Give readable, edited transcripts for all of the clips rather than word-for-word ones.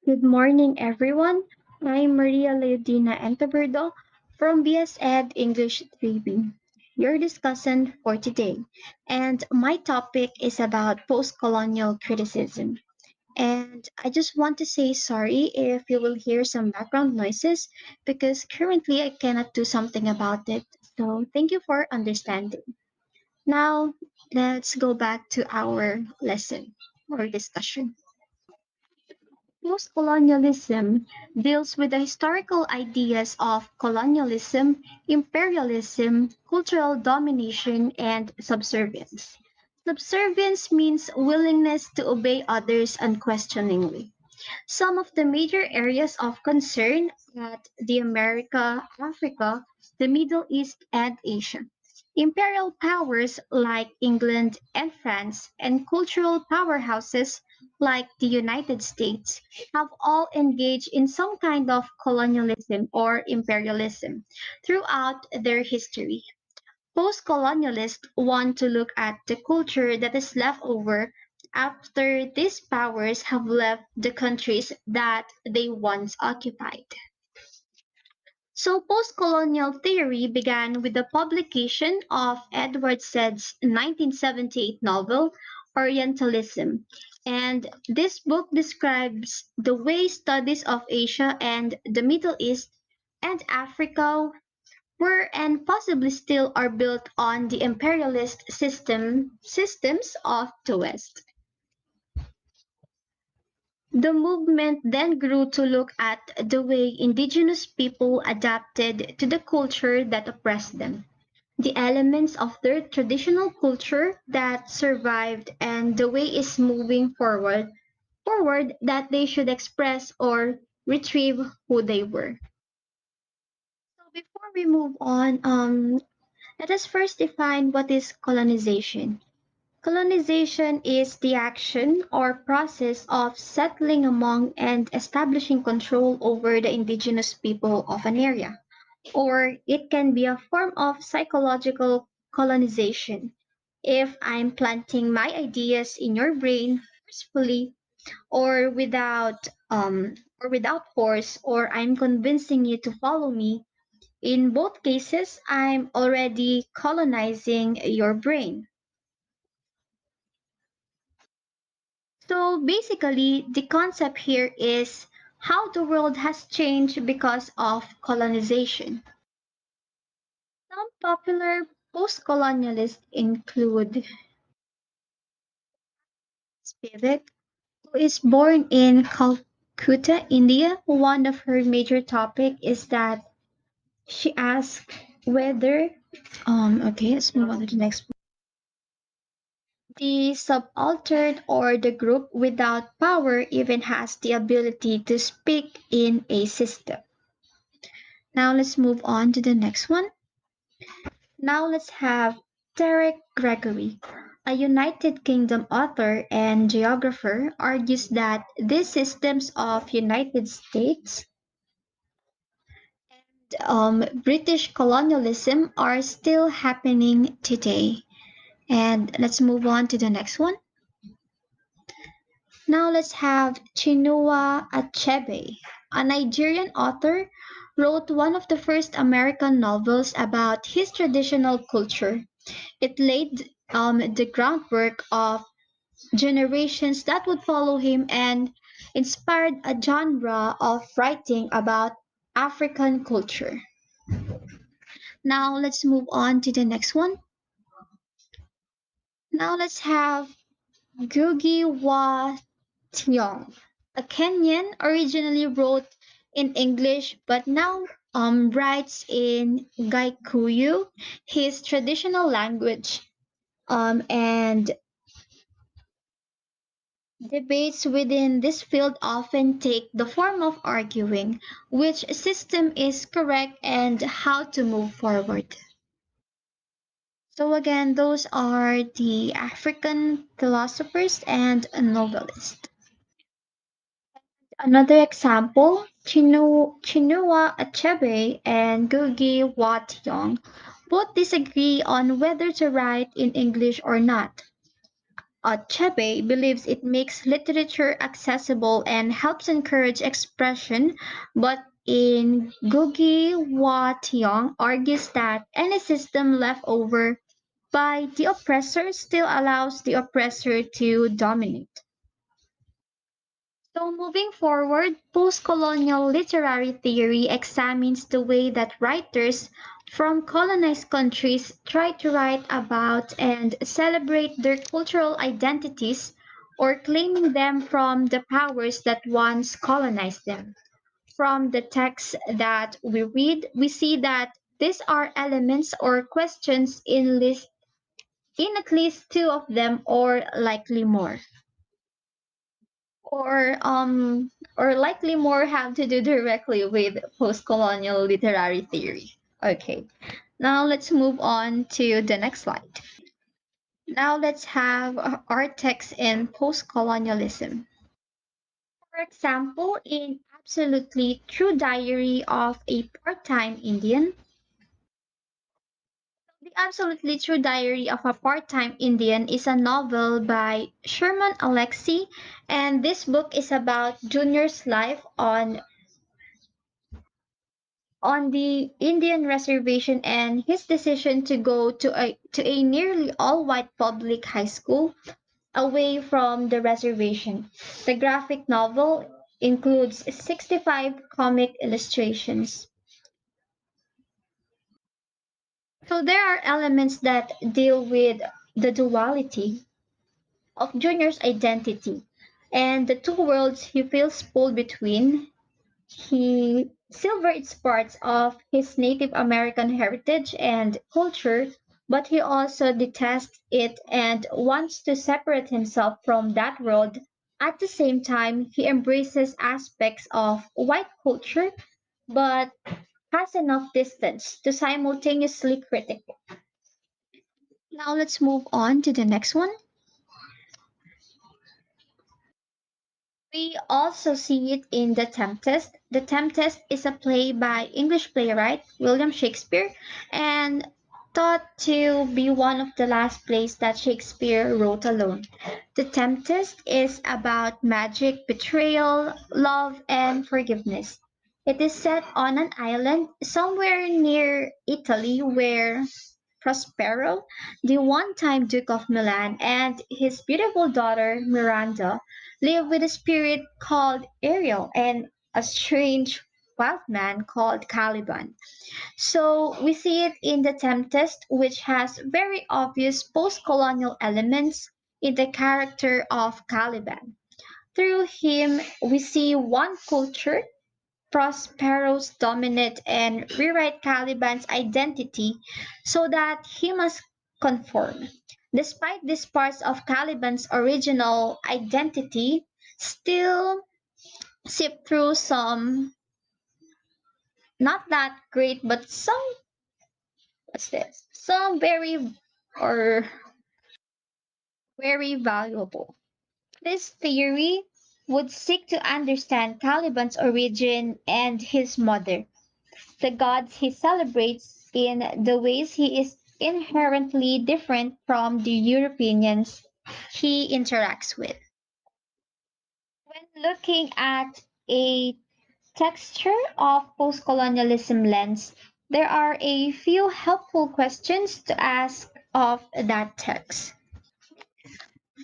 Good morning, everyone. I'm Maria Leodina Enteberdo from BS Ed English 3B, your discussant for today. And my topic is about post-colonial criticism. And I just want to say sorry if you will hear some background noises because currently I cannot do something about it. So thank you for understanding. Now, let's go back to our lesson or discussion. Postcolonialism deals with the historical ideas of colonialism, imperialism, cultural domination, and subservience. Subservience means willingness to obey others unquestioningly. Some of the major areas of concern at the America, Africa, the Middle East, and Asia. Imperial powers like England and France and cultural powerhouses like the United States have all engaged in some kind of colonialism or imperialism throughout their history. Post-colonialists want to look at the culture that is left over after these powers have left the countries that they once occupied. So post-colonial theory began with the publication of Edward Said's 1978 novel, Orientalism. And this book describes the way studies of Asia and the Middle East and Africa were and possibly still are built on the imperialist systems of the West. The movement then grew to look at the way indigenous people adapted to the culture that oppressed them, the elements of their traditional culture that survived, and the way is moving forward that they should express or retrieve who they were. So before we move on, let us first define what is colonization. Colonization is the action or process of settling among and establishing control over the indigenous people of an area. Or it can be a form of psychological colonization. If I'm planting my ideas in your brain forcefully or without force, or I'm convincing you to follow me, in both cases I'm already colonizing your brain. So basically, the concept here is how the world has changed because of colonization. Some popular post-colonialists include Spivak, who is born in Calcutta, India. One of her major topic is that she asked whether okay, let's move on to the next one. The subaltern or the group without power even has the ability to speak in a system. Now let's move on to the next one. Now let's have Derek Gregory, a United Kingdom author and geographer, argues that these systems of United States British colonialism are still happening today. And let's move on to the next one. Now let's have Chinua Achebe, a Nigerian author, wrote one of the first American novels about his traditional culture. It laid the groundwork of generations that would follow him and inspired a genre of writing about African culture. Now let's move on to the next one. Now let's have Gugi wa Thiong. A Kenyan originally wrote in English but now writes in Gaikuyu, his traditional language, and debates within this field often take the form of arguing which system is correct and how to move forward. So again, those are the African philosophers and novelists. Another example, Chinua Achebe and Ngugi wa Thiong both disagree on whether to write in English or not. Chebe believes it makes literature accessible and helps encourage expression, but in Gugi Wa Tiong argues that any system left over by the oppressor still allows the oppressor to dominate. So, moving forward, postcolonial literary theory examines the way that writers from colonized countries try to write about and celebrate their cultural identities or claiming them from the powers that once colonized them. From the texts that we read, we see that these are elements or questions in at least two of them or likely more. Or likely more have to do directly with post-colonial literary theory. Okay, now let's move on to the next slide. Now let's have our text in post-colonialism. For example, in Absolutely True Diary of a Part-Time Indian, The Absolutely True Diary of a Part-Time Indian is a novel by Sherman Alexie, and this book is about Junior's life on the Indian reservation and his decision to go to a nearly all-white public high school away from the reservation. The graphic novel includes 65 comic illustrations. So there are elements that deal with the duality of Junior's identity and the two worlds he feels pulled between. He celebrates parts of his Native American heritage and culture, but he also detests it and wants to separate himself from that world. At the same time, he embraces aspects of white culture, but has enough distance to simultaneously critique it. Now let's move on to the next one. We also see it in The Tempest. The Tempest is a play by English playwright William Shakespeare and thought to be one of the last plays that Shakespeare wrote alone. The Tempest is about magic, betrayal, love, and forgiveness. It is set on an island somewhere near Italy where Prospero, the one-time Duke of Milan, and his beautiful daughter Miranda live with a spirit called Ariel and a strange wild man called Caliban. So we see it in The Tempest, which has very obvious post-colonial elements in the character of Caliban. Through him, we see one culture Prospero's dominate and rewrite Caliban's identity so that he must conform. Despite these parts of Caliban's original identity still seep through some not that great but some what's this? Some or very valuable. This theory would seek to understand Caliban's origin and his mother, the gods he celebrates in the ways he is inherently different from the Europeans he interacts with. When looking at a texture of postcolonialism lens, there are a few helpful questions to ask of that text.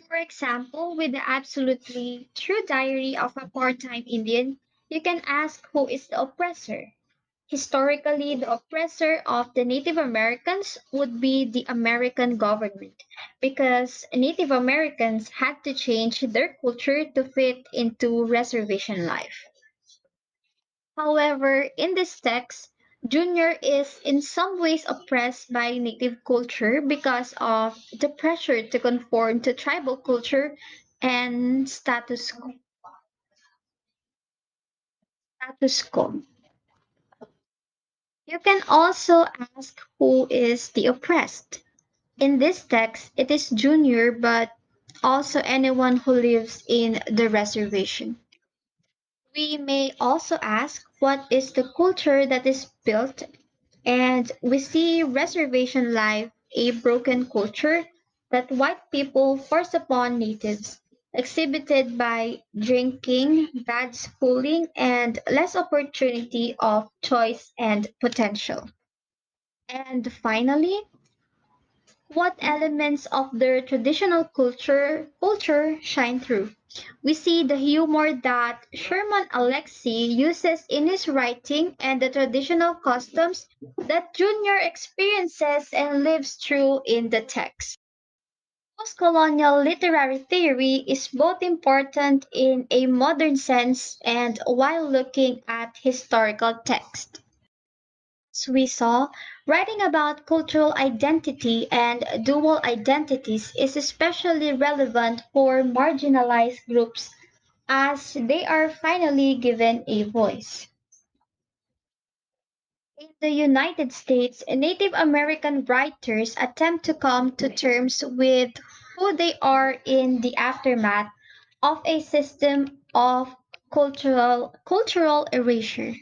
For example, with the absolutely true diary of a part-time Indian, you can ask who is the oppressor. Historically, the oppressor of the Native Americans would be the American government because Native Americans had to change their culture to fit into reservation life. However, in this text, Junior is in some ways oppressed by Native culture because of the pressure to conform to tribal culture and status quo. You can also ask who is the oppressed. In this text, it is Junior, but also anyone who lives in the reservation. We may also ask what is the culture that is built, and we see reservation life a broken culture that white people force upon natives, exhibited by drinking, bad schooling, and less opportunity of choice and potential. And finally, what elements of their traditional culture shine through? We see the humor that Sherman Alexie uses in his writing and the traditional customs that Junior experiences and lives through in the text. Postcolonial literary theory is both important in a modern sense and while looking at historical text. As we saw, writing about cultural identity and dual identities is especially relevant for marginalized groups as they are finally given a voice. In the United States, Native American writers attempt to come to terms with who they are in the aftermath of a system of cultural erasure.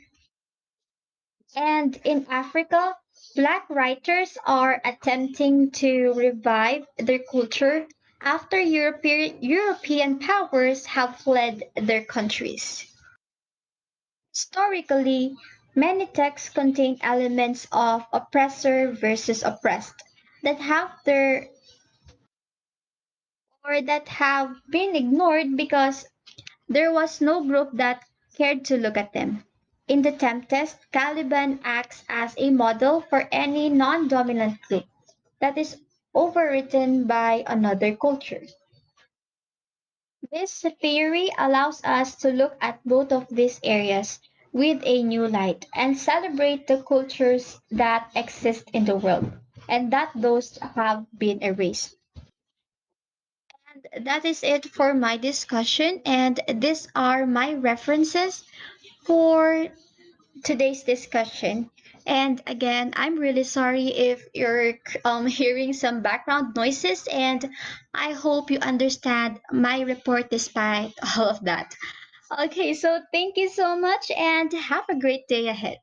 And in Africa, Black writers are attempting to revive their culture after European powers have fled their countries. Historically, many texts contain elements of oppressor versus oppressed that have their or that have been ignored because there was no group that cared to look at them. In the Tempest, Caliban acts as a model for any non dominant group that is overwritten by another culture. This theory allows us to look at both of these areas with a new light and celebrate the cultures that exist in the world and that those have been erased. And that is it for my discussion, and these are my references for today's discussion. And again, I'm really sorry if you're hearing some background noises, and I hope you understand my report despite all of that. Okay, so thank you so much and have a great day ahead.